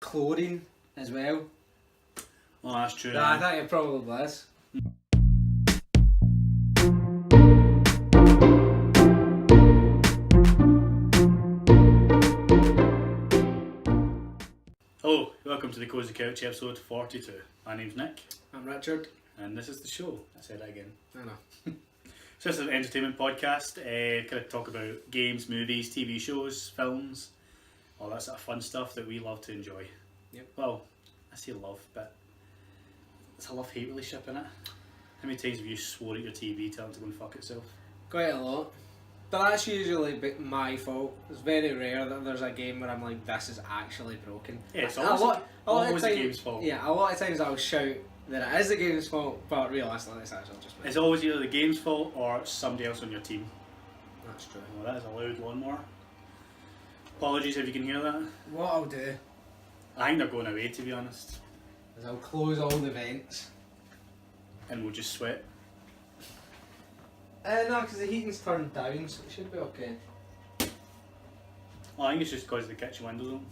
chlorine as well. Oh, that's true. I think it probably is. Hello, welcome to the Cosy Couch episode 42. My name's Nick. I'm Richard. And this is the show. I said that again. I know. So this is an entertainment podcast. Kind of talk about games, movies, TV shows, films, all that sort of fun stuff that we love to enjoy. Yep. Well, I say love, but it's a love-hate relationship, innit? How many times have you swore at your TV telling it to go and fuck itself? Quite a lot. But that's usually my fault. It's very rare that there's a game where I'm like, this is actually broken. Yeah, it's always the game's fault. Yeah, a lot of times I'll shout that it is the game's fault, but realistically it's actually just me. It's always either the game's fault or somebody else on your team. That's true. Well, that is a loud lawnmower. Apologies if you can hear that. What I'll do I think they're going away, to be honest. is I'll close all the vents. And we'll just sweat. No, because the heating's turned down, so it should be okay. Oh, I think it's just because the kitchen windows open.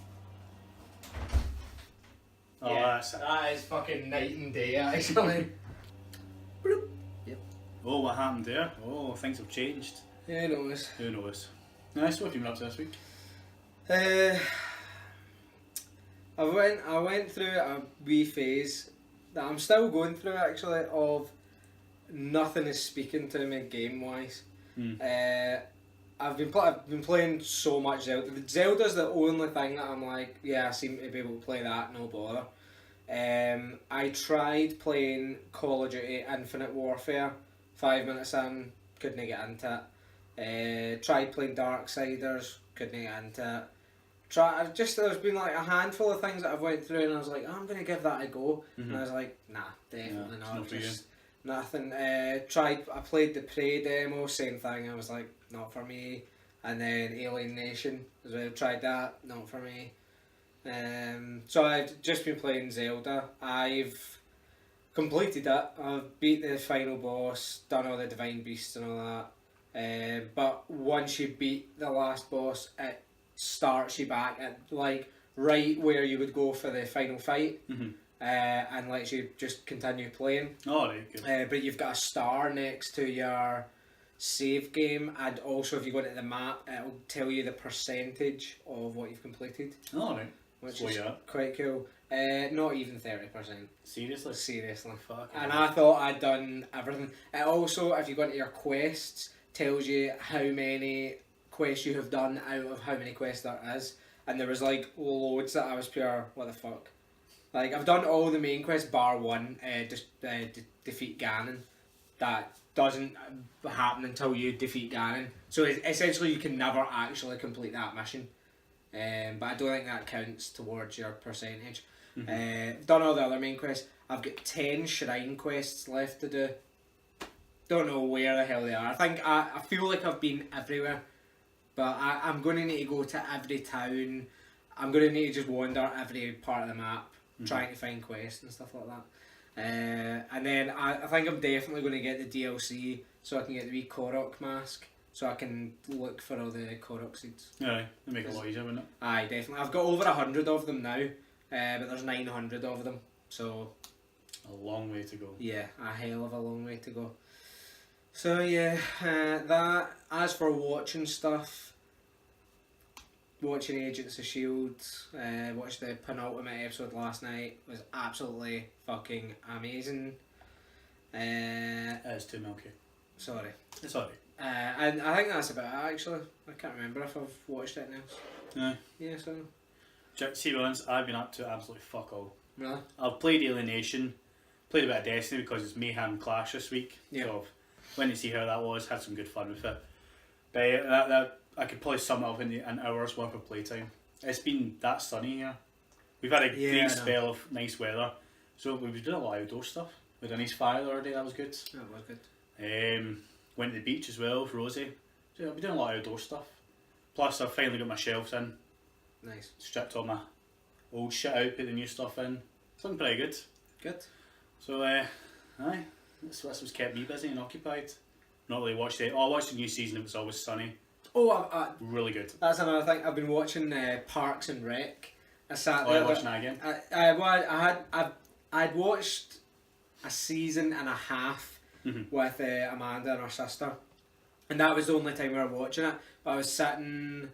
Oh, Yeah, that's it. that is fucking night and day, actually. Bloop. Yep. Oh, what happened there? Oh, things have changed. Yeah, who knows. Who knows? Nice, what have you been up to this week? I went through a wee phase that I'm still going through actually of nothing is speaking to me game wise. I've been playing so much Zelda. Zelda's the only thing that I'm like, yeah, I seem to be able to play that, no bother. I tried playing Call of Duty Infinite Warfare, 5 minutes in, couldn't get into it. Tried playing Darksiders, couldn't get into it. There's been like a handful of things that I've went through and I was like, I'm going to give that a go. And I was like, nah, definitely it's not. not for you. Nothing. I played the Prey demo, same thing. I was like, not for me. And then Alien Nation as well. Tried that, not for me. So I've just been playing Zelda. I've completed it. I've beat the final boss, done all the Divine Beasts and all that. But once you beat the last boss, it starts you back at like right where you would go for the final fight. And lets you just continue playing. Oh, right, good. But you've got a star next to your save game, and also if you go into the map, it'll tell you the percentage of what you've completed. Oh, right. Which So, is yeah. quite cool. Not even 30%. Seriously? Seriously. Fuck. And I thought I'd done everything. It also, if you go into your quests, tells you how many quests you have done out of how many quests there is. And there was like loads that I was pure, what the fuck. Like, I've done all the main quests bar one, defeat Ganon. That doesn't happen until you defeat Ganon. So essentially you can never actually complete that mission. But I don't think that counts towards your percentage. Done all the other main quests. I've got 10 shrine quests left to do. Don't know where the hell they are. I feel like I've been everywhere. But I'm going to need to go to every town. I'm going to need to just wander every part of the map. Trying to find quests and stuff like that. And then I think I'm definitely going to get the DLC so I can get the wee Korok mask so I can look for all the Korok seeds. Aye, they make it a lot easier, wouldn't it? Aye, definitely. I've got over 100 of them now, but there's 900 of them, so... A long way to go. Yeah, a hell of a long way to go. So yeah, that. As for watching stuff, watching Agents of S.H.I.E.L.D., watched the penultimate episode last night, was absolutely fucking amazing. It's too milky. Sorry. It's alright. And I think that's about it actually. I can't remember if I've watched it now. Aye. Yeah, so... To be honest, I've been up to absolutely fuck all. Really? I've played Alien Nation, played a bit of Destiny because it's Mayhem Clash this week. Yeah. So went to see how that was, had some good fun with it. But that I could probably sum it up in an hour's worth of playtime. It's been that sunny here. We've had a great spell of nice weather. So we've been doing a lot of outdoor stuff. We had a nice fire the other day, that was good. That was good. Went to the beach as well with Rosie. So I've been doing a lot of outdoor stuff. Plus I've finally got my shelves in. Nice. Stripped all my old shit out, put the new stuff in. It's looking pretty good. Good. So aye, this was kept me busy and occupied. Not really watched it. Oh, I watched the new season. It was Always Sunny. Oh, Really good. that's another thing. I've been watching Parks and Rec I sat Oh, there. you're watching that again? I'd watched a season and a half Mm-hmm. with Amanda and her sister, and that was the only time we were watching it. But I was sitting.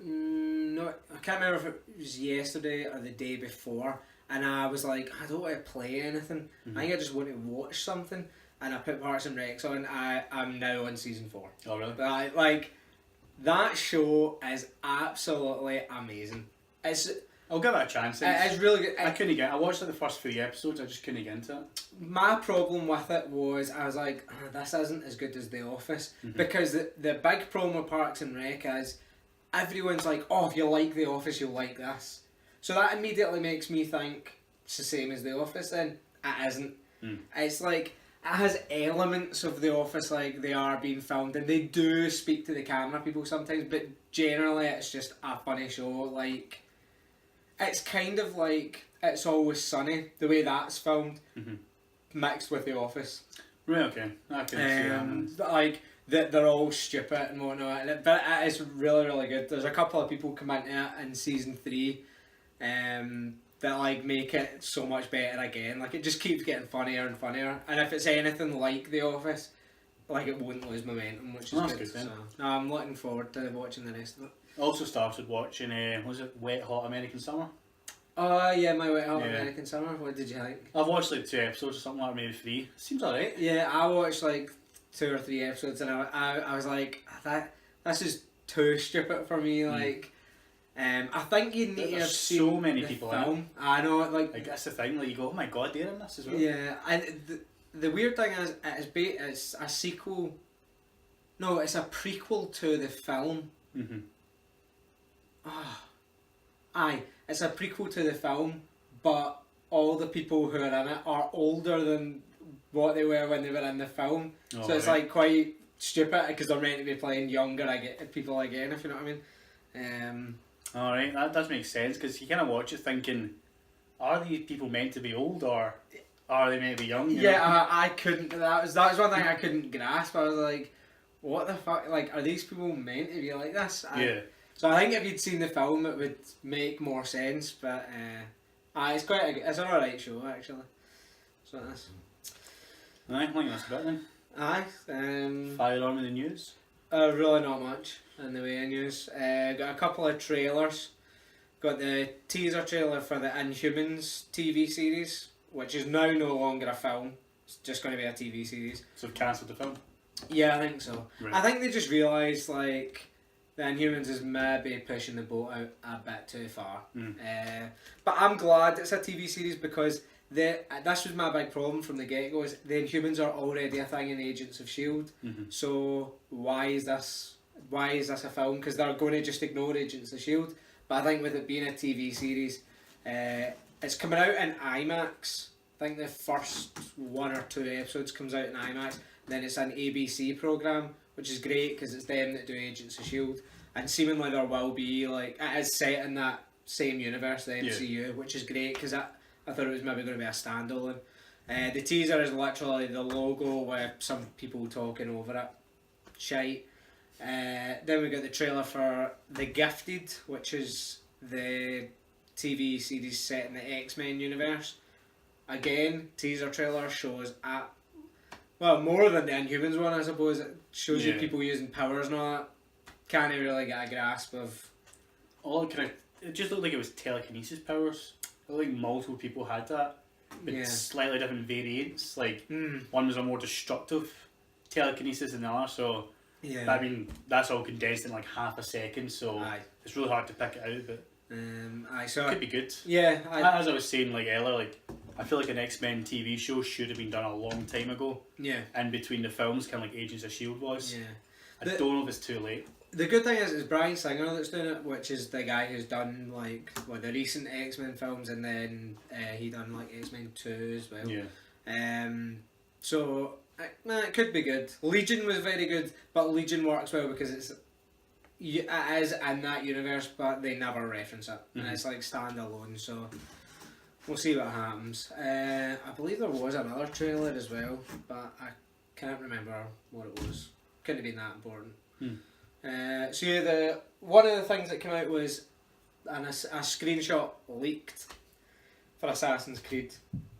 No, I can't remember if it was yesterday or the day before, and I was like, I don't want to play anything. Mm-hmm. I think I just want to watch something, and I put Parks and Recs on. I'm now on season 4. Oh, really? But like, that show is absolutely amazing. I'll give it a chance. It's really good. I watched like the first 3 episodes, I just couldn't get into it. My problem with it was I was like, this isn't as good as The Office. Mm-hmm. Because the big problem with Parks and Rec is everyone's like, oh, if you like The Office, you'll like this. So that immediately makes me think it's the same as The Office then. It isn't. It's like, it has elements of The Office, like they are being filmed, and they do speak to the camera people sometimes, but generally it's just a funny show. Like, it's kind of like It's Always Sunny, the way that's filmed, mixed with The Office. Right, okay. I can see that. Like, they're all stupid and whatnot, but it is really, really good. There's a couple of people come into it in season 3 that like make it so much better again. Like, it just keeps getting funnier and funnier, and if it's anything like The Office, like, it won't lose momentum, which is That's good. good then. So, I'm looking forward to watching the rest of it. Also started watching, was it Wet Hot American Summer? Oh yeah, My Wet Hot Yeah. American Summer. What did you think? I've watched like 2 episodes or something like that, maybe 3. Seems alright. Yeah, I watched like 2 or 3 episodes, and I was like, this is too stupid for me. Like, I think you need to have There's seen so many the people in film. I know, Like, that's the thing, like, you go, oh my god, they're in this as well. yeah, and the weird thing is, it's a sequel. No, it's a prequel to the film. Aye, it's a prequel to the film, but all the people who are in it are older than what they were when they were in the film. Oh, So it's right. like quite stupid because they're meant to be playing younger people again, if you know what I mean. Alright, that does make sense, because you kind of watch it thinking, are these people meant to be old, or are they meant to be young? You know? I couldn't. That was one thing I couldn't grasp. I was like, what the fuck? Like, are these people meant to be like this? Yeah. So I think if you'd seen the film, it would make more sense. But it's it's an alright show actually. So that's. I think that's about it then. Aye. Fire on with the news. Really not much in the way of news. Got a couple of trailers. Got the teaser trailer for the Inhumans TV series, which is now no longer a film. It's just going to be a TV series. So they've cancelled the film. Yeah, I think so. Right. I think they just realised like the Inhumans is maybe pushing the boat out a bit too far. But I'm glad it's a TV series because this was my big problem from the get-go is the Inhumans are already a thing in Agents of S.H.I.E.L.D. So why is this a film? Because they're going to just ignore Agents of S.H.I.E.L.D. But I think with it being a TV series, it's coming out in IMAX. I think the first 1 or 2 episodes comes out in IMAX. Then it's an ABC programme, which is great because it's them that do Agents of S.H.I.E.L.D. And seemingly there will be, like, it is set in that same universe, the MCU, which is great because I thought it was maybe going to be a standalone. The teaser is literally the logo with some people talking over it. Shite. Then we got the trailer for The Gifted, which is the TV series set in the X-Men universe. Again, teaser trailer shows more than the Inhumans one, I suppose. It shows you people using powers and all that. Can't really get a grasp of. It just looked like it was telekinesis powers. It looked like multiple people had that, but slightly different variants. Like one was a more destructive telekinesis than the other. So I mean that's all condensed in like half a second. So it's really hard to pick it out, but So it could be good. Yeah, as I was saying like earlier, like I feel like an X-Men TV show should have been done a long time ago. Yeah. In between the films, kind of like Agents of S.H.I.E.L.D. was. Yeah. I don't know if it's too late. The good thing is, it's Bryan Singer that's doing it, which is the guy who's done like the recent X-Men films, and then he done like X-Men 2 as well. Yeah. So it could be good. Legion was very good, but Legion works well because it is in that universe, but they never reference it, and it's like standalone. So we'll see what happens. I believe there was another trailer as well, but I can't remember what it was. Couldn't have been that important. So yeah, one of the things that came out was and a screenshot leaked for Assassin's Creed,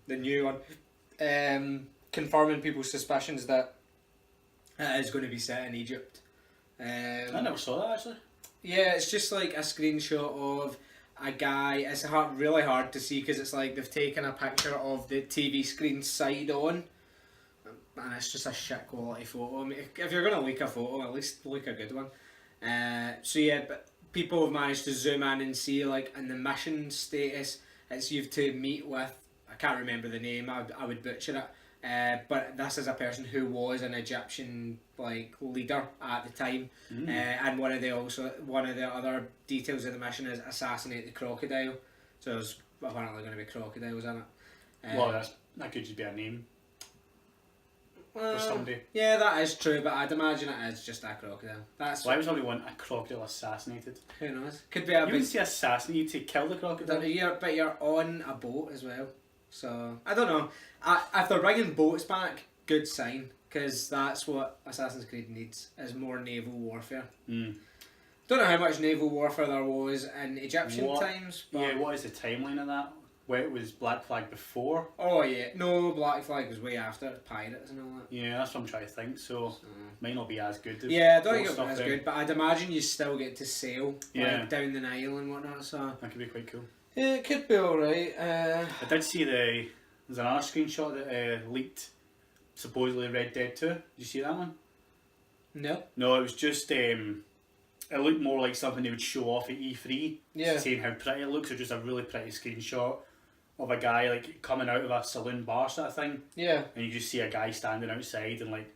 the new one, confirming people's suspicions that it is going to be set in Egypt. I never saw that actually. Yeah, it's just like a screenshot of a guy. It's really hard to see because it's like they've taken a picture of the TV screen side on, and it's just a shit quality photo. I mean, if you're going to leak a photo, at least leak a good one. So yeah, but people have managed to zoom in and see like in the mission status, it's you've to meet with, I can't remember the name, I would butcher it, but this is a person who was an Egyptian like leader at the time, and one of the other details of the mission is assassinate the crocodile. So there's apparently going to be crocodiles in it. Well, that could just be a name for somebody. Yeah, that is true, but I'd imagine it is just a crocodile. Why would somebody want a crocodile assassinated? Who knows? Could be a You big... wouldn't say assassinate to kill the crocodile. But you're on a boat as well. So, I don't know. If they're bringing boats back, good sign. Because that's what Assassin's Creed needs, is more naval warfare. Don't know how much naval warfare there was in Egyptian times. But yeah, what is the timeline of that? Where it was Black Flag before? Oh yeah, no, Black Flag was way after, pirates and all that. Yeah, that's what I'm trying to think, so might not be as good. Yeah, I don't think it'll be as good, but I'd imagine you still get to sail like, down the Nile and whatnot, so... That could be quite cool. Yeah, it could be alright. I did see there's another screenshot that leaked, supposedly Red Dead 2. Did you see that one? No. No, it was just... it looked more like something they would show off at E3, saying how pretty it looks, or just a really pretty screenshot of a guy like coming out of a saloon bar sort of thing. Yeah. And you just see a guy standing outside and like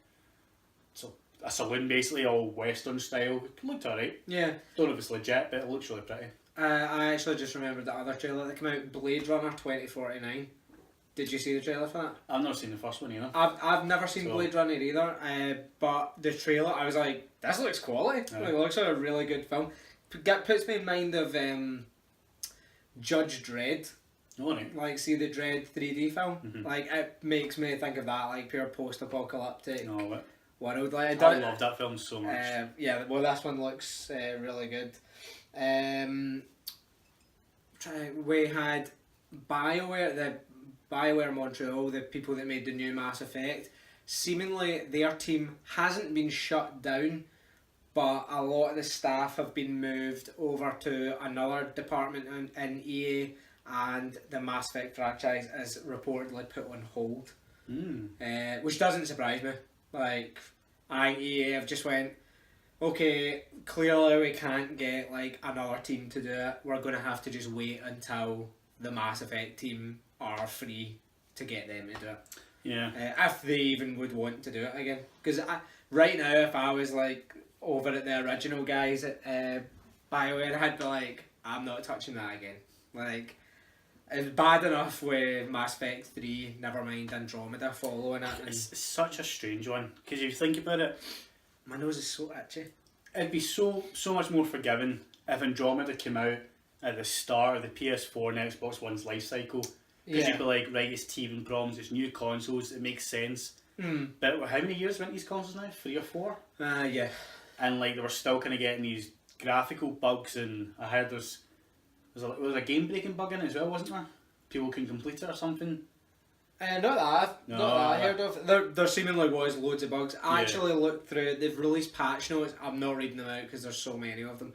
a saloon basically, all Western style. It looked alright. Yeah. Don't know if it's legit, but it looks really pretty. I actually just remembered the other trailer that came out, Blade Runner 2049. Did you see the trailer for that? I've never seen the first one either. I've never seen Blade Runner either, but the trailer, I was like, this looks quality. Yeah. Like, it looks like a really good film. Puts me in mind of Judge Dredd. Oh, right. Like, see the Dredd 3D film? Mm-hmm. Like, it makes me think of that, like, pure post-apocalyptic world. Like, I love that film so much. Yeah, well, this one looks really good. We had BioWare Montreal, the people that made the new Mass Effect. Seemingly, their team hasn't been shut down, but a lot of the staff have been moved over to another department in EA, and the Mass Effect franchise is reportedly put on hold, which doesn't surprise me. Like, EA have just went, okay, clearly we can't get like another team to do it. We're going to have to just wait until the Mass Effect team are free to get them to do it. Yeah. If they even would want to do it again. Because right now, if I was like over at the original guys at BioWare, I'd be like, I'm not touching that again. Like, it's bad enough with Mass Effect 3, never mind Andromeda following it. It's such a strange one, because if you think about it, my nose is so itchy. It'd be so much more forgiving if Andromeda came out at the start of the PS4 and Xbox One's life cycle. Because you'd be like, right, it's teething problems, it's new consoles, it makes sense. But how many years went these consoles now? 3 or 4? Yeah. And like they were still kind of getting these graphical bugs, and I heard there was a game breaking bug in it as well, wasn't there? People couldn't complete it or something. Not that I heard of. There seemingly was loads of bugs. I actually looked through. They've released patch notes. I'm not reading them out because there's so many of them.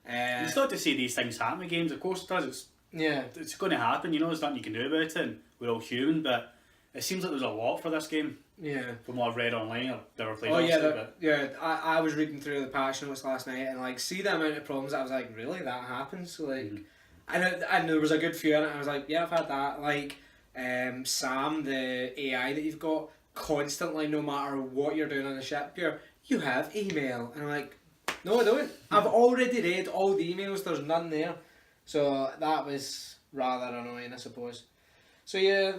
It's not to say these things happen with games. Of course it does. It's going to happen. You know, there's nothing you can do about it, and we're all human. But it seems like there's a lot for this game. Yeah. From what I've read online, I've never played it. I was reading through the patch notes last night, and like see the amount of problems. I was like, really, that happens? Like, and there was a good few in it. I was like, yeah, I've had that. Like. Sam, the AI that you've got, constantly, no matter what you're doing on the ship, you have email. And I'm like, no, I don't. I've already read all the emails, there's none there. So that was rather annoying, I suppose. So yeah,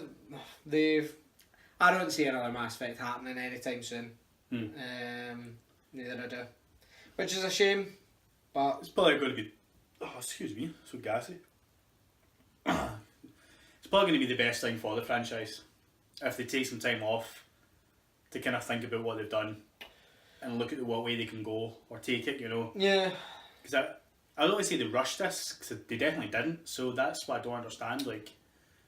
I don't see another Mass Effect happening anytime soon. Neither I do. Which is a shame, but... It's probably going to be... Oh, excuse me, so gassy. It's probably going to be the best thing for the franchise if they take some time off to kind of think about what they've done and look at what way they can go or take it, you know. Yeah. Because I don't want to say they rushed this, because they definitely didn't, so that's what I don't understand, like,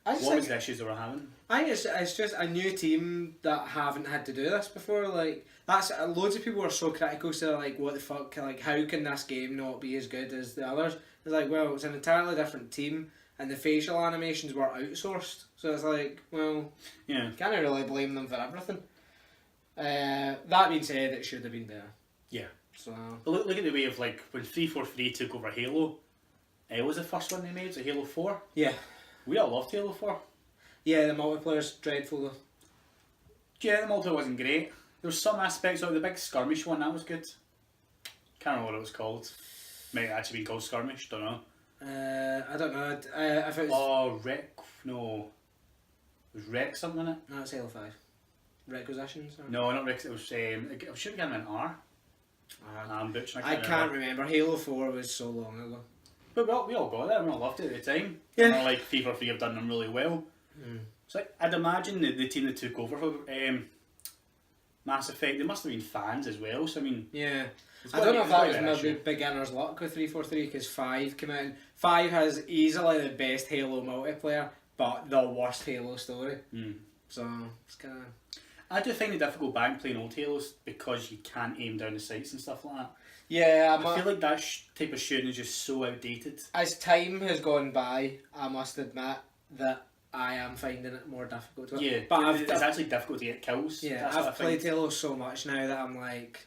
what was the issues they were having? I think it's just a new team that haven't had to do this before. Like, that's loads of people are so critical, so like, what the fuck, like, how can this game not be as good as the others? It's like, well, it's an entirely different team, and the facial animations were outsourced, so it's like, well, Yeah. can't really blame them for everything. That being said, it should have been there. Yeah. So But look at the way of, like, when 343 took over Halo, it was the first one they made, so Halo 4. yeah, We all loved Halo 4. yeah, the multiplayer's dreadful though. Yeah, the multiplayer wasn't great. There was some aspects of the big skirmish one, that was good. Can't remember what it was called. Might actually be called Skirmish, don't know. I don't know. If it was Oh, no. It was Rec something in it? no, it's Halo 5. Requisitions. Or? No, not Rec, it was, I should have given an R. I'm butchering, I can't remember. Halo 4 was so long ago. But we all got it, and we all loved it at the time. Yeah. And like FIFA 3 have done them really well. Mm. So I'd imagine the team that took over for Mass Effect, they must have been fans as well, so I mean... Yeah. it's I got don't to know be- if that it's was got to be an maybe beginner's luck with 343 because 5 came out. 5 has easily the best Halo multiplayer, but the worst Halo story. issue. Mm. So it's kind of... I do find it difficult back playing old Halos because you can't aim down the sights and stuff like that. Yeah, I feel like that type of shooting is just so outdated. as time has gone by, I must admit that I am finding it more difficult. Yeah, but it's actually difficult to get kills. yeah, That's what I I've played find. Halo so much now that I'm like,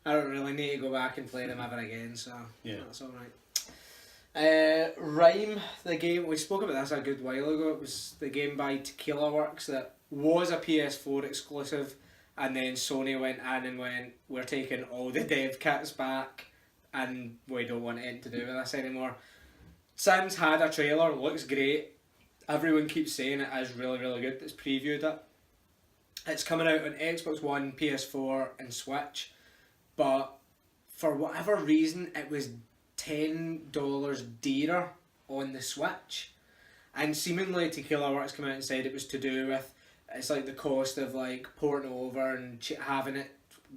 I don't really need to go back and play them ever again. So Yeah. that's all right. Rhyme, the game we spoke about this a good while ago. It was the game by Tequila Works that was a PS4 exclusive, and then Sony went in and went, "We're taking all the dev kits back, and we don't want anything to do with this anymore." Since had a trailer, looks great. Everyone keeps saying it is really, really good. It's previewed it. It's coming out on Xbox One, PS4, and Switch, but for whatever reason, it was $10 dearer on the Switch, and seemingly Tequila Works came out and said it was to do with it's like the cost of like porting it over and having it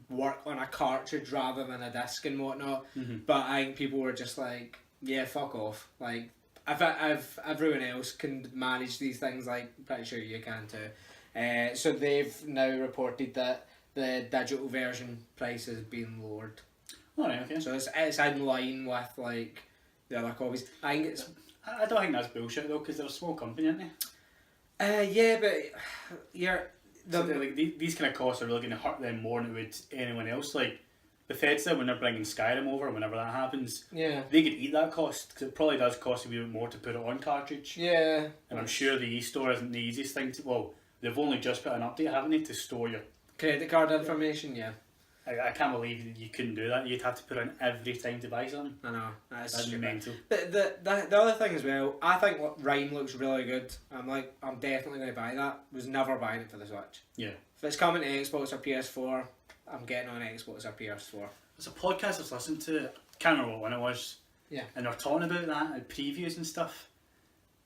work on a cartridge rather than a disc and whatnot. Mm-hmm. But I think people were just like, yeah, fuck off. Like if everyone else can manage these things, like pretty sure you can too. So they've now reported that the digital version price has been lowered. Alright, okay. So it's in line with like the other copies. I think it's I don't think that's bullshit though, because they're a small company, aren't they? yeah, but you're So like these kind of costs are really going to hurt them more than it would anyone else. Like Bethesda, when they're bringing Skyrim over, whenever that happens, yeah, they could eat that cost because it probably does cost a wee bit more to put it on cartridge. yeah, And I'm sure the eStore isn't the easiest thing to. Well, they've only just put an update, haven't they, to store your. credit card information. Yeah, I can't believe that you couldn't do that. You'd have to put in every time to buy something. I know that's That'd be stupid. mental. The other thing as well, I think Rhyme looks really good. I'm definitely going to buy that. Was never buying it for the Switch. Yeah. If it's coming to Xbox or PS4, I'm getting on Xbox or PS4. There's a podcast I was listening to, can't remember what one it was. Yeah. And they're talking about that and previews and stuff.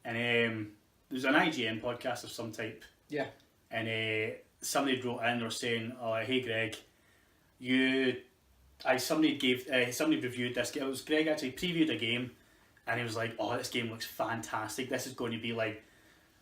And there's an IGN podcast of some type. Yeah. And somebody wrote in, they were saying, "Oh, hey Greg, somebody reviewed this game. It was Greg actually previewed a game, and he was like, oh, this game looks fantastic. This is going to be like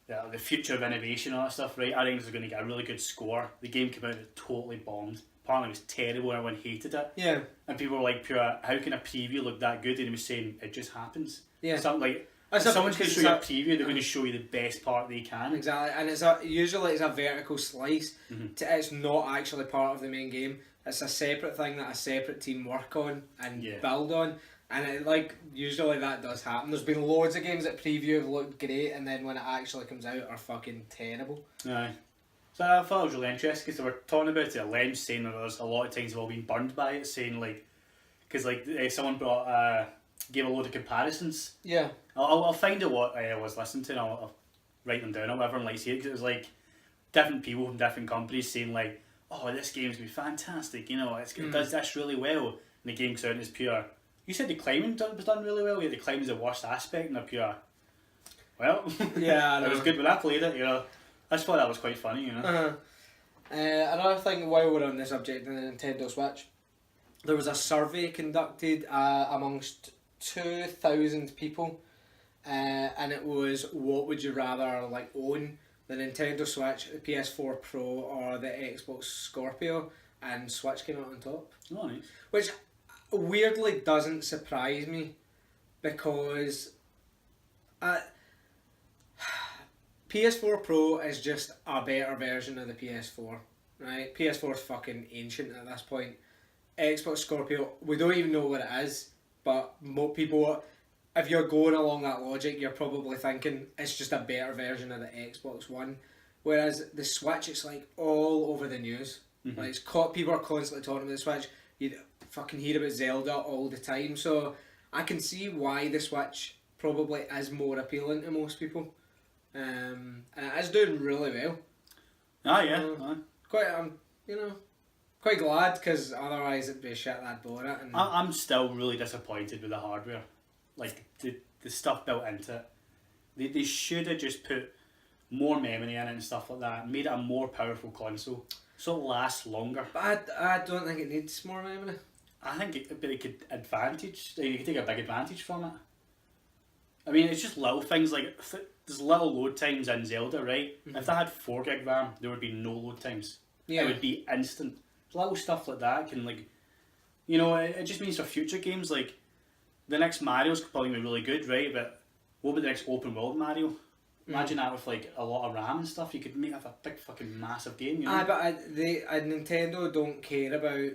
the future of innovation and all that stuff, right? I think it's going to get a really good score. The game came out and it totally bombed. Apparently it was terrible and everyone hated it. Yeah. And people were like, pure, how can a preview look that good? And he was saying, it just happens. Yeah. Something like, That's if someone's going to show you a because preview, they're going to show you the best part they can. Exactly, and usually it's a vertical slice. Mhm. It's not actually part of the main game. It's a separate thing that a separate team work on and Yeah. build on. And usually that does happen. There's been loads of games that preview have looked great, and then when it actually comes out are fucking terrible. Aye. So I thought it was really interesting because they were talking about it at length, saying that there's a lot of times they've all been burned by it, saying like, because someone gave a load of comparisons. Yeah. I'll find out what I was listening to and I'll write them down or whatever and like see it, because it was like different people from different companies saying like, oh, this game's going to be fantastic, you know, it does this really well, and the game comes out and it's pure, you said the climbing was done really well, yeah, the climbing's the worst aspect, and they're pure, well, Yeah, I it was know. good when I played it, you know. I just thought that was quite funny, you know. Uh-huh. Another thing while we're on the subject of the Nintendo Switch, there was a survey conducted amongst 2,000 people, and it was what would you rather like own, the Nintendo Switch, the PS4 Pro, or the Xbox Scorpio, and Switch came out on top. Oh, nice. Which weirdly doesn't surprise me because PS4 Pro is just a better version of the PS4, right? PS4 is fucking ancient at this point. Xbox Scorpio, we don't even know what it is, but most people, if you're going along that logic, you're probably thinking it's just a better version of the Xbox One. Whereas the Switch, it's like all over the news. Mm-hmm. Like people are constantly talking about the Switch. You fucking hear about Zelda all the time. So I can see why the Switch probably is more appealing to most people. And it is doing really well. Ah, yeah. Quite glad, because otherwise it'd be shit that bought it. And I'm still really disappointed with the hardware. Like, the stuff built into it. They should have just put more memory in it and stuff like that, and made it a more powerful console so it lasts longer. But I don't think it needs more memory. I think you could take a big advantage from it. I mean, it's just little things like there's little load times in Zelda, right? Mm-hmm. If they had 4 gig RAM, there would be no load times. Yeah. It would be instant. Little stuff like that can, like, it just means for future games, like, the next Mario's probably going to be really good, right? But what about the next open world Mario? Imagine that with, like, a lot of RAM and stuff. You could make a big fucking massive game, But Nintendo don't care about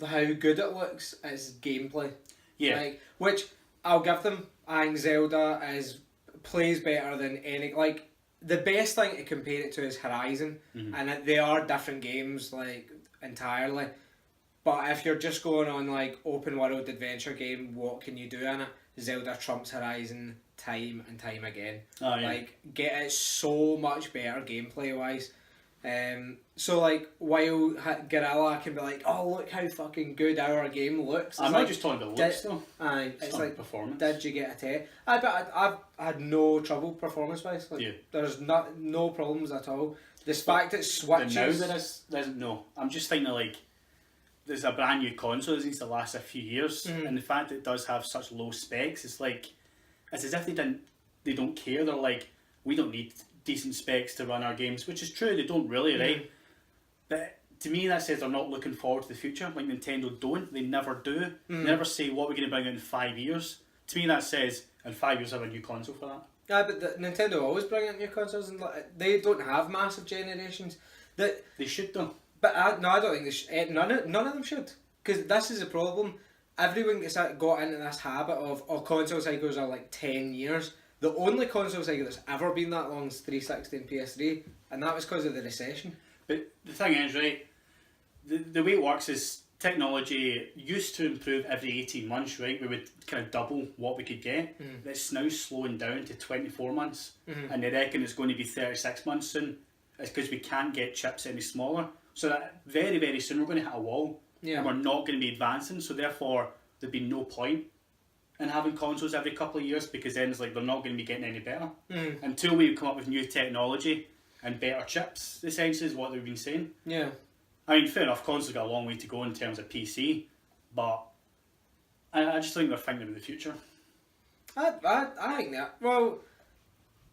how good it looks. It's gameplay. Yeah. Like, which I'll give them. I think Zelda plays better than any. Like, the best thing to compare it to is Horizon, and they are different games, like, entirely. But if you're just going on, like, open world adventure game, what can you do in it? Zelda trumps Horizon time and time again. Oh, yeah. Like, get it so much better gameplay wise. So, like, while Guerrilla can be like, oh, look how fucking good our game looks. I'm not just talking about looks though. It's like performance. Did you get a test? But I've had no trouble performance wise. Like, yeah. There's no problems at all. The fact that switches. Now there's no. I'm just thinking of, like, there's a brand new console that needs to last a few years, and the fact that it does have such low specs, it's as if they don't care. They're like, we don't need decent specs to run our games, which is true, they don't really, right? But to me that says they're not looking forward to the future, like Nintendo don't. They never do. They never say what we're going to bring out in 5 years. To me that says in 5 years I have a new console for that. Yeah, but Nintendo always bring out new consoles, and they don't have massive generations. They should though. But I don't think they should. None of them should, because this is a problem. Everyone got into this habit of console cycles are like 10 years. The only console cycle that's ever been that long is 360 and PS3, and that was because of the recession. But the thing is, right, the way it works is technology used to improve every 18 months, right? We would kind of double what we could get. It's now slowing down to 24 months, and they reckon it's going to be 36 months soon. It's because we can't get chips any smaller. So that very, very soon we're going to hit a wall, and we're not going to be advancing, so therefore there'd be no point in having consoles every couple of years, because then it's like they're not going to be getting any better until we come up with new technology and better chips, essentially, is what they've been saying. Yeah. I mean, fair enough, consoles got a long way to go in terms of PC, but I just think they're thinking about the future. I think that. Well,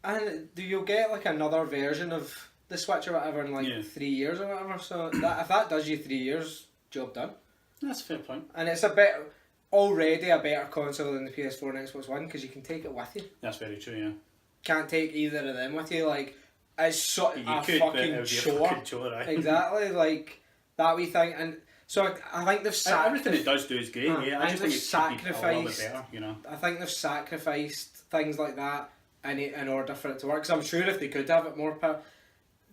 and you'll get like another version of the Switch or whatever in like 3 years or whatever, so if that does you 3 years, job done. That's a fair point. And it's already a better console than the PS4 and Xbox One, because you can take it with you. That's very true, yeah. Can't take either of them with you, like, it's fucking chore. Right? Exactly, like, that wee thing, and so I think they've everything it does do is great, I just think it should be a little bit better, I think they've sacrificed things like that in order for it to work, because I'm sure if they could have it more power.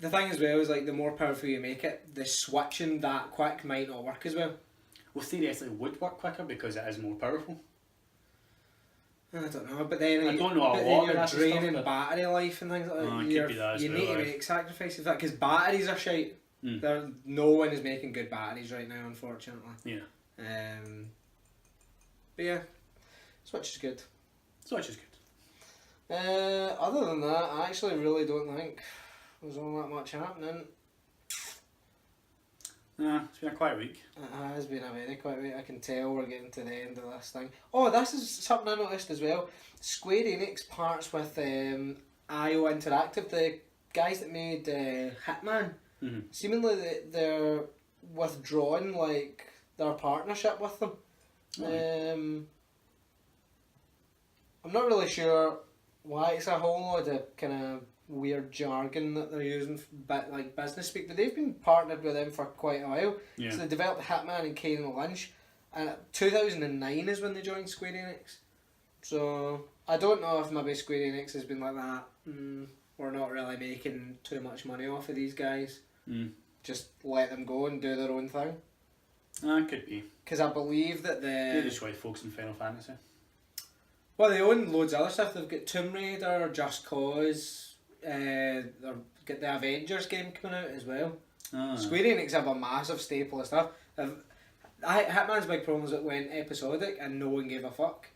The thing as well is, like, the more powerful you make it, the switching that quick might not work as well. Well, theoretically it would work quicker because it is more powerful. I don't know, but then I don't know a lot you're draining battery life and things like that. You need to make sacrifices for that, because batteries are shite. No one is making good batteries right now, unfortunately. Yeah. But yeah, Switch is good. Switch is good. Other than that, I actually really don't think there's all that much happening. It's been a quiet week. It has been a very quiet week. I can tell we're getting to the end of this thing. Oh, this is something I noticed as well. Square Enix parts with IO Interactive, the guys that made Hitman. Mm-hmm. Seemingly they're withdrawing like their partnership with them. I'm not really sure why. It's a whole lot of kind of weird jargon that they're using, but like business speak. But they've been partnered with them for quite a while. Yeah. So they developed Hitman and Kane and Lynch, and 2009 is when they joined Square Enix. So I don't know if maybe Square Enix has been like that. We're not really making too much money off of these guys. Just let them go and do their own thing. Could be. Because I believe that They just tried folks in Final Fantasy. well, they own loads of other stuff. They've got Tomb Raider, Just Cause. They've got the Avengers game coming out as well. Square Enix have a massive staple of stuff. Hitman's big problem is it went episodic and no one gave a fuck.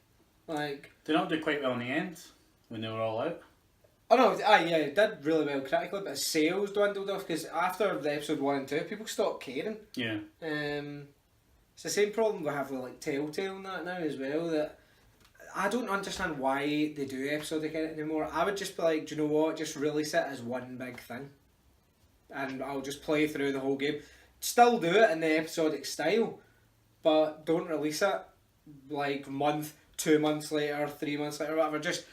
Like They not did quite well in the end when they were all out. oh no, yeah, it did really well critically, but sales dwindled off because after the episode 1 and 2, people stopped caring. Yeah. It's the same problem we have with like Telltale and that now as well. That I don't understand why they do episodic anymore. I would just be like, do you know what? Just release it as one big thing, and I'll just play through the whole game. Still do it in the episodic style, but don't release it like month, 2 months later, 3 months later, whatever. Just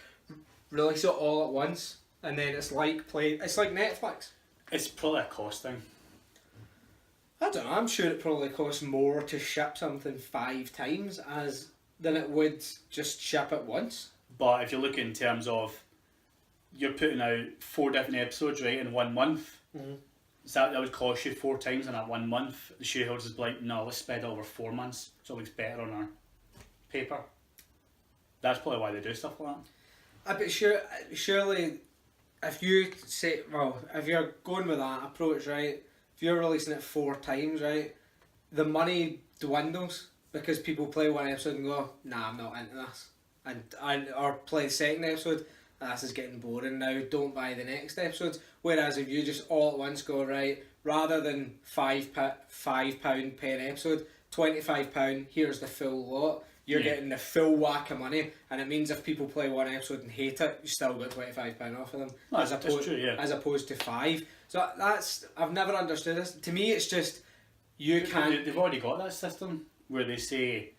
release it all at once, and then it's like It's like Netflix. It's probably a cost thing. I don't know. I'm sure it probably costs more to ship something 5 times than it would just ship it once. But if you look in terms of you're putting out 4 different episodes right in 1 month, so that would cost you 4 times in that 1 month. The shareholders is like, no, let's spread it over 4 months so it looks better on our paper. That's probably why they do stuff like that. But surely, if you say, if you're going with that approach, right, if you're releasing it 4 times, right, the money dwindles because people play one episode and go, nah, I'm not into this, or play the second episode, this is getting boring now, don't buy the next episode. Whereas if you just all at once go, right, rather than £5 per episode, £25, here's the full lot. You're getting the full whack of money, and it means if people play one episode and hate it, you still got £25 off of them, That's true, yeah. as opposed to 5. So I've never understood this. To me, it's just you can't. They've already got that system where they say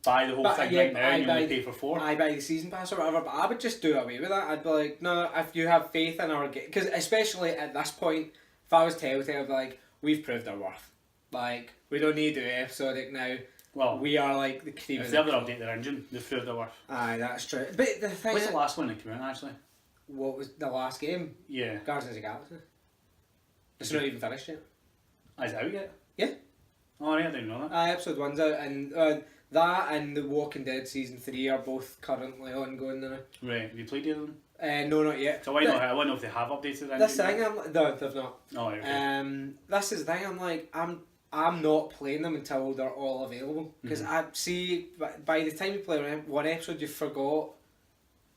buy the whole thing right now and you only pay for 4. I buy the season pass or whatever, but I would just do away with that. I'd be like, no, if you have faith in our game, because especially at this point, if I was Telltale, I'd be like, we've proved our worth. Like, we don't need to do episodic now. Well, we are like the cream. If they ever update their engine, they've proved their worth. Aye, that's true. But the thing What's the last one that came out actually? What was the last game? Yeah. Guardians of the Galaxy. It's not even finished yet. Is it out yet? Yeah. Oh, right, I didn't know that. Episode 1's out, and that and The Walking Dead Season 3 are both currently ongoing now. Right, have you played either of them? No, not yet. So I want to know if they have updated anything. This thing, no, they've not. Oh, right, okay. This is the thing, I'm not playing them until they're all available. Because I see, by the time you play one episode, you forgot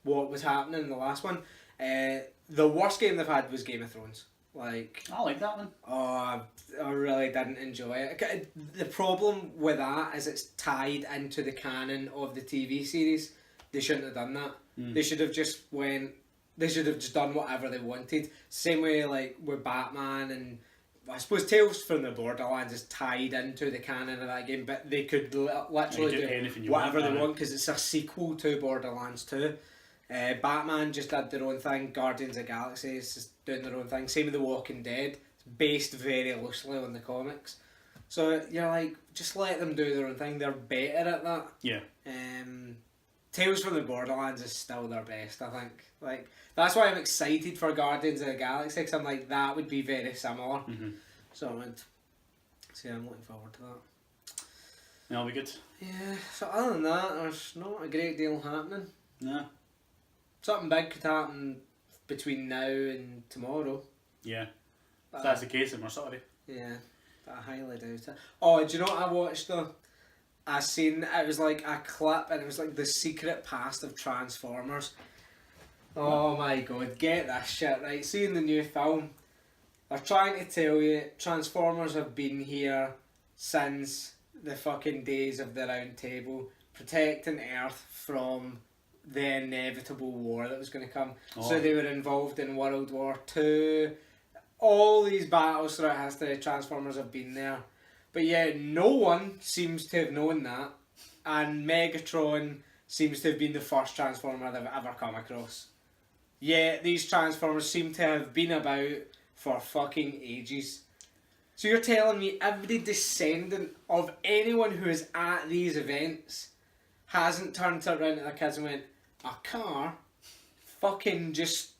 what was happening in the last one. The worst game they've had was Game of Thrones. Like, I like that one. Oh, I really didn't enjoy it. The problem with that is it's tied into the canon of the TV series. They shouldn't have done that. They should have just done whatever they wanted. Same way like with Batman, and I suppose Tales from the Borderlands is tied into the canon of that game, but they could literally do whatever they want because it's a sequel to Borderlands 2. Batman just did their own thing. Guardians of the Galaxy is just doing their own thing. Same with The Walking Dead. It's based very loosely on the comics. So you're like, just let them do their own thing. They're better at that. Yeah. Tales from the Borderlands is still their best, I think. Like, that's why I'm excited for Guardians of the Galaxy, because I'm like, that would be very similar. So I'm looking forward to that. That'll be good. Yeah, so other than that, there's not a great deal happening. No. Something big could happen between now and tomorrow. Yeah. If that's the case, then we're sorry. Yeah, but I highly doubt it. Oh, do you know what I watched though? I seen, it was like a clip and it was like the secret past of Transformers. Oh my god, get this shit right. Seeing the new film, They're trying to tell you Transformers have been here since the fucking days of the Round Table, protecting Earth from the inevitable war that was going to come. Oh. So they were involved in World War Two. All these battles throughout history, Transformers have been there. But yeah, no one seems to have known that. And Megatron seems to have been the first Transformer they've ever come across. Yeah, these Transformers seem to have been about for fucking ages. So you're telling me every descendant of anyone who is at these events hasn't turned around to their kids and went, a car fucking just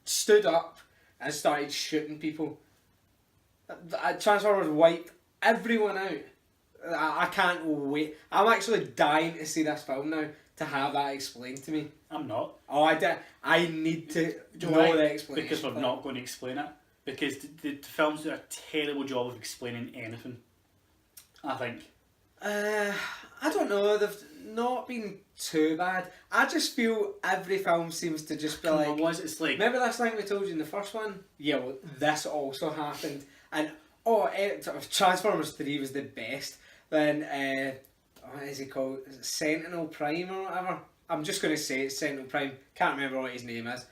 stood up and started shooting people. Transformers wiped everyone out. I can't wait. I'm actually dying to see this film now to have that explained to me. I'm not. Oh, I need to know the explanation. Because we're not going to explain it. Because the films do a terrible job of explaining anything. I think. I don't know. They've not been too bad. I just feel every film seems to just be like. It's like. Remember that thing we told you in the first one? Yeah, well, this also happened. And Transformers 3 was the best. Then what is he called? Is it Sentinel Prime or whatever? I'm just going to say it's Sentinel Prime. Can't remember what his name is.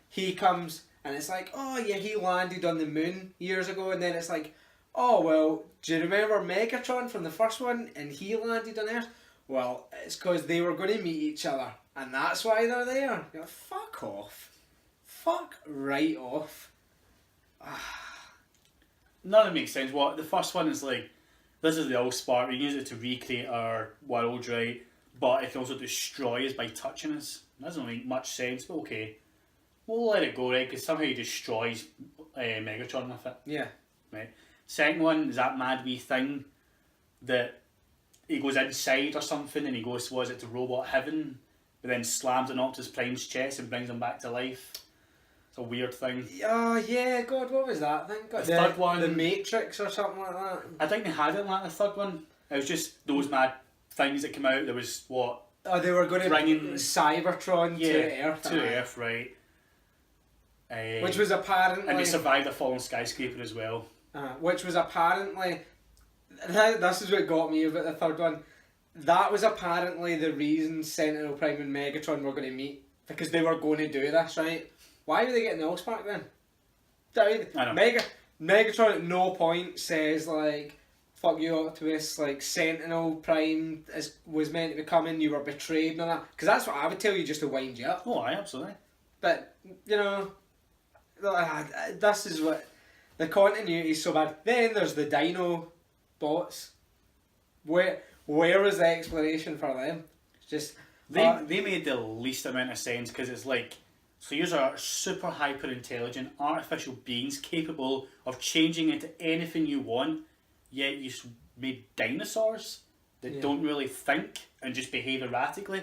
He comes and it's like, oh yeah, he landed on the moon years ago, and then it's like, oh well, do you remember Megatron from the first one and he landed on Earth? Well, it's because they were going to meet each other and that's why they're there. You're like, fuck off. Fuck right off. None of it makes sense. What the first one is like, this is the Allspark, we use it to recreate our world, right? But it can also destroy us by touching us. It doesn't make much sense, but okay. We'll let it go, right? Because somehow he destroys Megatron with it. Yeah. Right. Second one is that mad wee thing that he goes inside or something and he goes, was it to robot heaven? But then slams on Optimus Prime's chest and brings him back to life. It's a weird thing. Oh yeah, God, what was that thing? God, the third one, the Matrix or something like that. I think they had it like the third one. It was just those mad things that came out. There was what? Oh, they were going to bring Cybertron to Earth. To Earth, right? Which was apparently, and they survived a falling skyscraper as well. Which was apparently, this is what got me about the third one. That was apparently the reason Sentinel Prime and Megatron were going to meet, because they were going to do this, right? Why were they getting the Allspark then? I mean, Megatron at no point says like, fuck you Optimus, like Sentinel Prime was meant to be coming, you were betrayed and all that. Because that's what I would tell you just to wind you up. Oh, aye, absolutely. But, you know, this is what, the continuity is so bad. Then there's the Dino bots. Where was the explanation for them? It's just... They made the least amount of sense, because it's like, so yours are super hyper intelligent artificial beings capable of changing into anything you want, yet you made dinosaurs that don't really think and just behave erratically.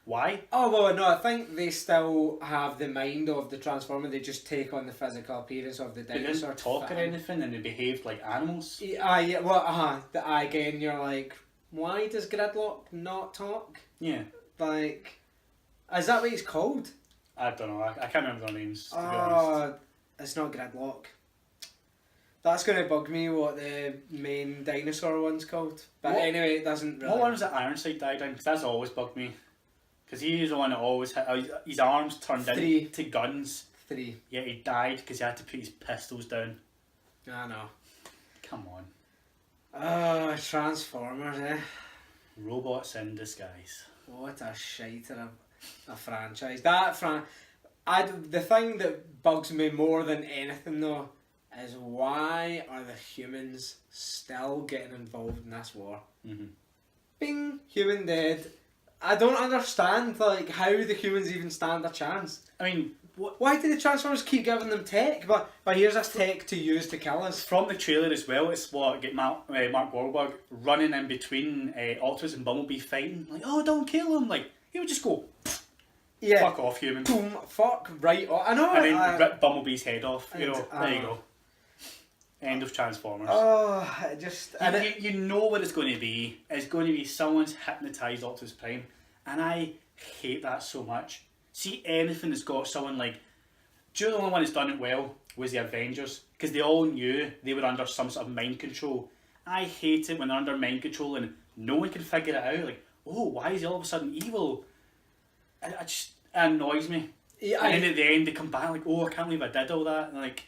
Why? Oh well, no, I think they still have the mind of the Transformer. They just take on the physical appearance of the dinosaur. They didn't talk or anything, and they behaved like animals. Yeah, well, again, you're like, why does Gridlock not talk? Yeah. Like, is that what he's called? I don't know. I can't remember their names, to be honest. It's not Gridlock. That's going to bug me what the main dinosaur one's called. But anyway, it doesn't really... What one was it Ironside died in? Because that's always bugged me. Because he was the one that always had... his arms turned into guns. 3. Yeah, he died because he had to put his pistols down. I know. Come on. Transformers, eh? Robots in disguise. What a shiter of a franchise. The thing that bugs me more than anything though is why are the humans still getting involved in this war? Mm-hmm. Bing, human dead. I don't understand like how the humans even stand a chance. I mean, why do the Transformers keep giving them tech? But here's this tech to use to kill us. From the trailer as well, it's get Mark Wahlberg running in between Optimus and Bumblebee fighting. Like, oh, don't kill him! Like, he would just go, fuck off, human. Boom, fuck right off. I know. And then rip Bumblebee's head off. You know, there you go. End of Transformers. Oh, just... You know what it's going to be. It's going to be someone's hypnotised Optimus Prime. And I hate that so much. See anything that's got someone like Do you know the only one that's done it well was the Avengers? Because they all knew they were under some sort of mind control. I hate it when they're under mind control and no one can figure it out. Like, oh, why is he all of a sudden evil? It annoys me. Yeah, and then at the end they come back like, oh, I can't believe I did all that. And like,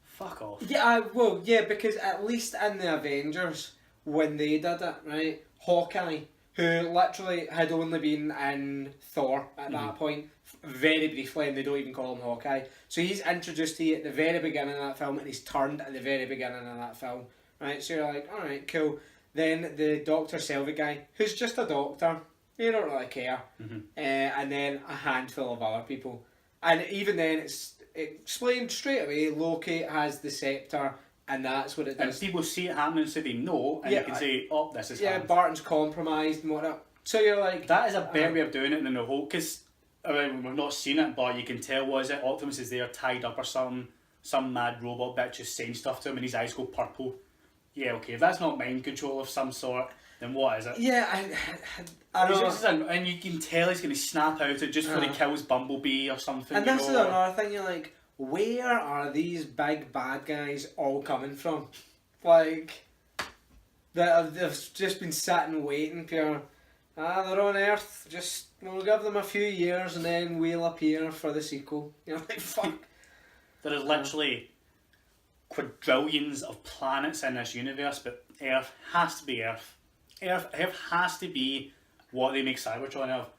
fuck off. Yeah, because at least in the Avengers, when they did it, right, Hawkeye, who literally had only been in Thor at that point, very briefly, and they don't even call him Hawkeye. So he's introduced to you at the very beginning of that film, and he's turned at the very beginning of that film, right? So you're like, alright, cool. Then the Dr. Selvig guy, who's just a doctor, you don't really care. And then a handful of other people. And even then, it's explained straight away, Loki has the scepter, and that's what it does. And people see it happening, so they know, and you can say, oh, this is happening. Barton's compromised and whatnot. So you're like... That is a better way of doing it than the whole... Because, I mean, we've not seen it, but you can tell, what is it? Optimus is there, tied up or something. Some mad robot bitch is saying stuff to him, and his eyes go purple. Yeah, okay, if that's not mind control of some sort, then what is it? Yeah, I know. And you can tell he's going to snap out it just before he kills Bumblebee or something. And this is another thing, you're like, where are these big bad guys all coming from? Like, they've just been sitting waiting for, they're on Earth, just, we'll give them a few years and then we'll appear for the sequel. You're like, fuck. There is literally quadrillions of planets in this universe, but Earth has to be Earth. Earth has to be what they make Cybertron of.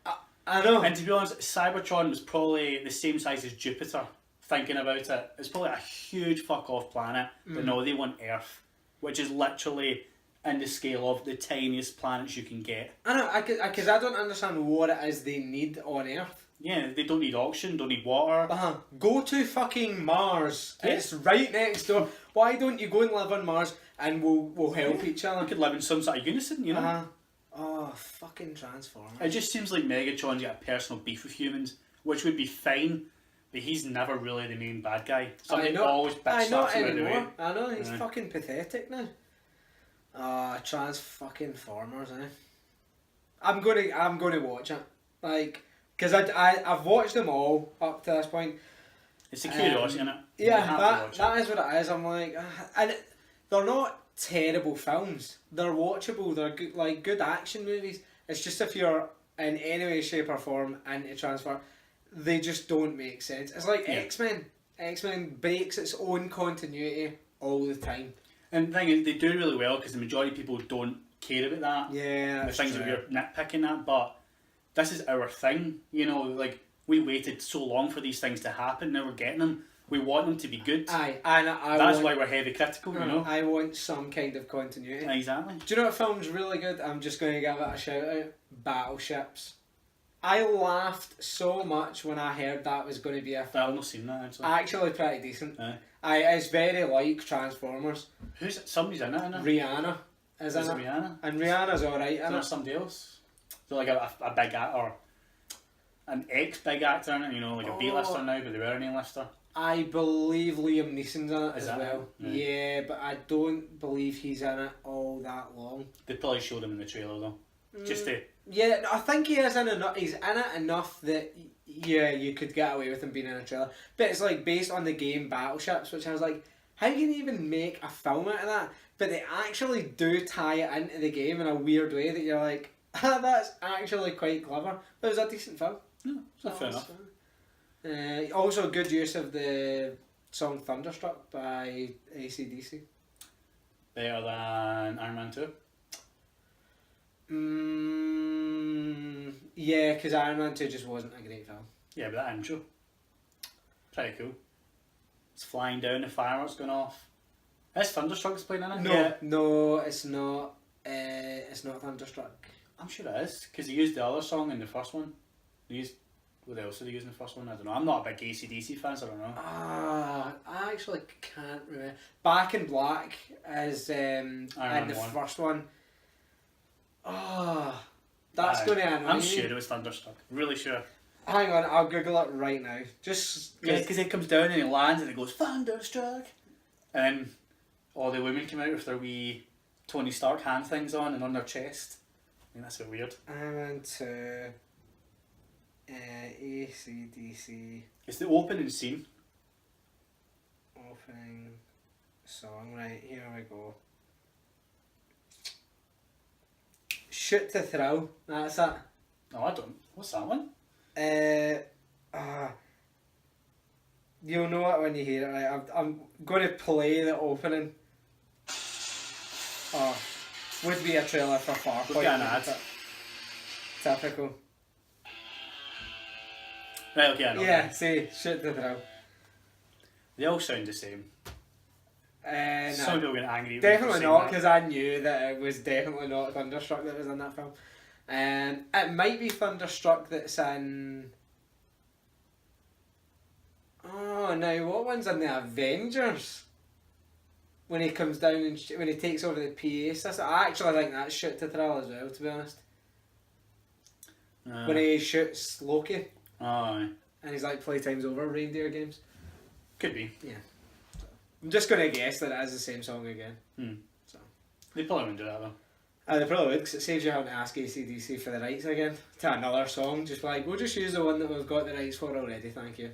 I know. And to be honest, Cybertron was probably the same size as Jupiter. Thinking about it, it's probably a huge fuck off planet, but no, they want Earth, which is literally in the scale of the tiniest planets you can get. I know, because I don't understand what it is they need on Earth. Yeah, they don't need oxygen, don't need water. Go to fucking Mars. Yeah. It's right next door. Why don't you go and live on Mars and we'll help each other? We could live in some sort of unison, you know? Oh, fucking Transformers. It just seems like Megatron's got a personal beef with humans, which would be fine. But he's never really the main bad guy. Something always bitch slaps him out of the way. I know, he's fucking pathetic now. Trans-fucking-formers, eh? I'm gonna watch it. Like, because I've watched them all up to this point. It's a curiosity, isn't it? Yeah, that is what it is. I'm like, and they're not terrible films. They're watchable. They're good, like good action movies. It's just if you're in any way, shape or form into Transformers, they just don't make sense. It's like X-Men. X-Men breaks its own continuity all the time. And the thing is, they do really well because the majority of people don't care about that. Yeah, the things that we're nitpicking at, but this is our thing. You know, like, we waited so long for these things to happen, now we're getting them. We want them to be good. That's why we're heavy critical, you know? I want some kind of continuity. Exactly. Do you know what film's really good? I'm just going to give it a shout out. Battleships. I laughed so much when I heard that was going to be a film. I've not seen that, actually. Actually pretty decent. It's very like Transformers. Somebody's in it, isn't it? Rihanna is in it. Rihanna? And Rihanna's alright in it. Is somebody else? So like a big actor, or an ex-big actor in it, you know, like a B-lister now, but they were an A-lister. I believe Liam Neeson's in it as well. Yeah, but I don't believe he's in it all that long. They probably showed him in the trailer though. Just to... Yeah, I think he is in enough. He's in it enough that you could get away with him being in a trailer. But it's like based on the game Battleships, which I was like, how can you even make a film out of that? But they actually do tie it into the game in a weird way that you're like, that's actually quite clever. But it was a decent film. No, it's fair enough. Also, good use of the song Thunderstruck by AC/DC. Better than Iron Man 2? Yeah, because Iron Man 2 just wasn't a great film. Yeah, but that intro, pretty cool. It's flying down, the fireworks going off. Is Thunderstruck's playing in it? No, it's not. It's not Thunderstruck. I'm sure it is, because they used the other song in the first one. What else did they use in the first one? I don't know. I'm not a big AC/DC fan, so I don't know. I actually can't remember. Back in Black is in the first one. That's going to annoy I'm me. sure it was Thunderstruck. Really sure. Hang on, I'll Google it right now. Just because it comes down and it lands and it goes Thunderstruck, and then all the women come out with their wee Tony Stark hand things on their chest. I mean, that's a bit weird. I'm into AC/DC. It's the opening scene song. Right, here we go. Shoot to Thrill. That's it. No, I don't. What's that one? You'll know it when you hear it. Right? I'm going to play the opening. Oh, would be a trailer for Farpoint. We've got an ad. Typical. Right, okay, I know. Yeah, see, Shoot to Thrill. They all sound the same. Some No, people get angry. definitely not, because I knew that it was definitely not Thunderstruck that was in that film. It might be Thunderstruck that's in... Oh, now what one's in the Avengers? When he comes down and when he takes over the PA system. I actually think that's Shoot to Thrill as well, to be honest. When he shoots Loki. Aye. And he's like, playtime's over, reindeer games. Could be. Yeah. I'm just going to guess that it is the same song again. So. They probably wouldn't do that though. They probably would, because it saves you having to ask AC/DC for the rights again to another song. Just like, we'll just use the one that we've got the rights for already, thank you.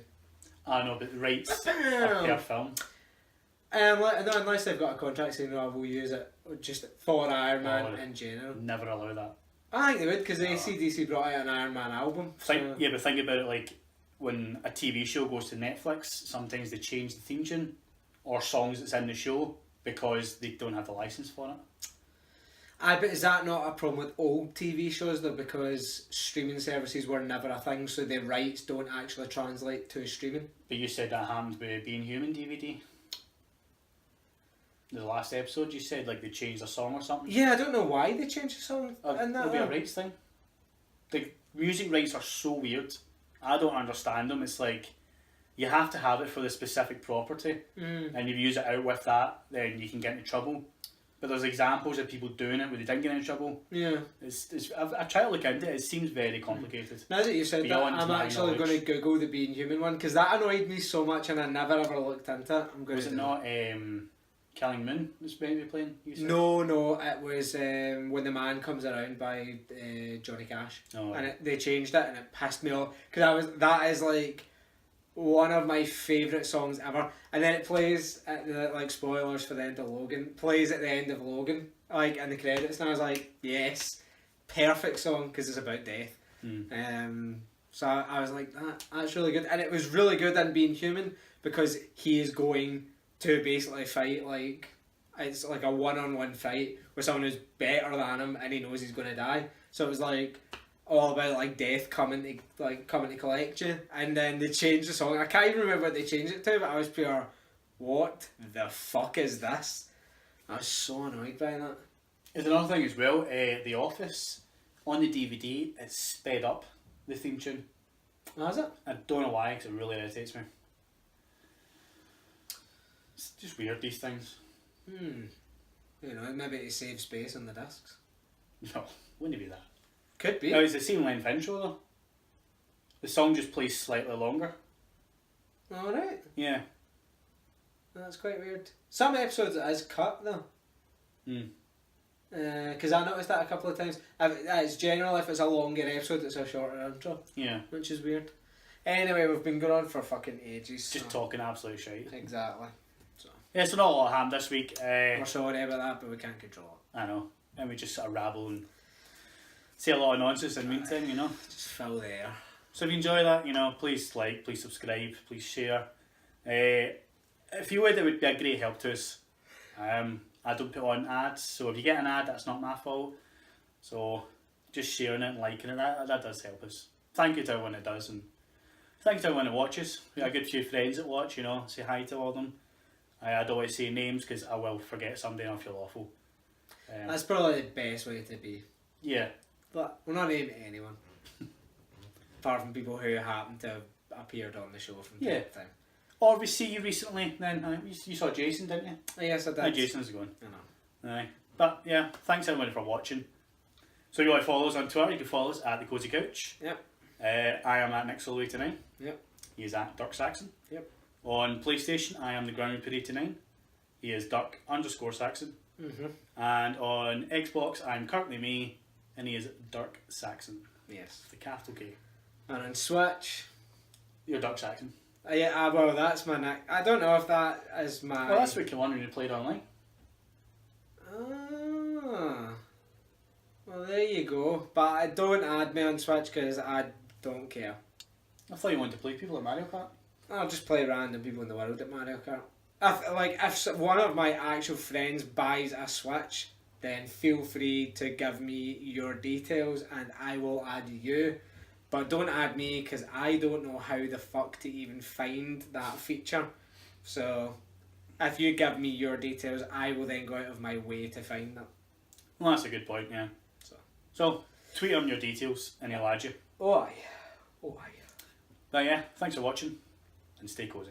I know, but the rights are per film. Unless they've got a contract saying, no, we'll use it just for Iron Man in general. Never allow that. I think they would, because AC/DC brought out an Iron Man album. Yeah, but think about it like when a TV show goes to Netflix, sometimes they change the theme tune or songs that's in the show because they don't have the license for it. But is that not a problem with old TV shows though? Because streaming services were never a thing, so the rights don't actually translate to streaming. But you said that happened with Being Human DVD. The last episode, you said like they changed a song or something. Yeah, I don't know why they changed the song. It'll be a rights thing. The music rights are so weird. I don't understand them. It's like you have to have it for the specific property, and if you use it out with that, then you can get into trouble. But there's examples of people doing it where they didn't get into trouble. Yeah. I've tried to look into it. It seems very complicated. Now that you said that, I'm actually going to Google the Being Human one, because that annoyed me so much and I never ever looked into it. Was it not Killing Moon was maybe playing? No, it was When the Man Comes Around by Johnny Cash. Oh, and they changed it and it pissed me off, because that is like one of my favourite songs ever, and then it plays at the, like, spoilers for the end of Logan, plays at the end of Logan, like in the credits, and I was like, yes, perfect song, because it's about death. So I was like, that's really good, and it was really good in Being Human, because he is going to basically fight, like, it's like a one-on-one fight with someone who's better than him, and he knows he's going to die, so it was like all about like death coming to collect you, and then they changed the song. I can't even remember what they changed it to, but I was pure, what the fuck is this? I was so annoyed by that. There's another thing as well. The Office on the DVD, it's sped up the theme tune. Oh, is it? I don't know why, because it really irritates me. It's just weird, these things. You know, maybe to save space on the discs. No, wouldn't it be that? Could be. No, it's the same length intro though. The song just plays slightly longer. Alright. Yeah. That's quite weird. Some episodes it is cut though. Because I noticed that a couple of times. It's general if it's a longer episode, it's a shorter intro. Yeah. Which is weird. Anyway, we've been going on for fucking ages. Just talking absolute shit. Exactly. So. Yeah, so not a lot happened this week. We're sorry about that, but we can't control it. I know. And we just sort of rabble and say a lot of nonsense in the meantime, you know. Just fill the air. So if you enjoy that, you know, please like, please subscribe, please share. If you would, it would be a great help to us. I don't put on ads, so if you get an ad, that's not my fault. So just sharing it and liking it, that does help us. Thank you to everyone that does, and thank you to everyone that watches. We got a good few friends that watch, you know, say hi to all of them. I don't want to say names because I will forget somebody and I'll feel awful. That's probably the best way to be. Yeah. But we're not naming anyone. Apart from people who happen to have appeared on the show from time to time. Or we see you recently, then you saw Jason, didn't you? Yes, I did. How Jason's going. I know. Aye. But yeah, thanks everyone for watching. So if you want to follow us on Twitter, you can follow us at the Cosy Couch. Yep. I am at Nick89. Yep. He is at Dirk Saxon. Yep. On PlayStation, I am the Ground Reaper 89. He is Dirk_Saxon. And on Xbox, I'm currently me, and he is Dirk Saxon. Yes. The capital K. And on Switch, you're Dirk Saxon. Yeah, well, that's my nick. I don't know if that is my... Well, that's what you won when you played online. Ah. Well, there you go. But don't add me on Switch because I don't care. I thought you wanted to play people at Mario Kart. I'll just play random people in the world at Mario Kart. If one of my actual friends buys a Switch, then feel free to give me your details and I will add you. But don't add me because I don't know how the fuck to even find that feature. So if you give me your details, I will then go out of my way to find that. Well, that's a good point, yeah. So tweet on your details and he'll add you. Oh aye. Oh aye. But yeah, thanks for watching and stay cozy.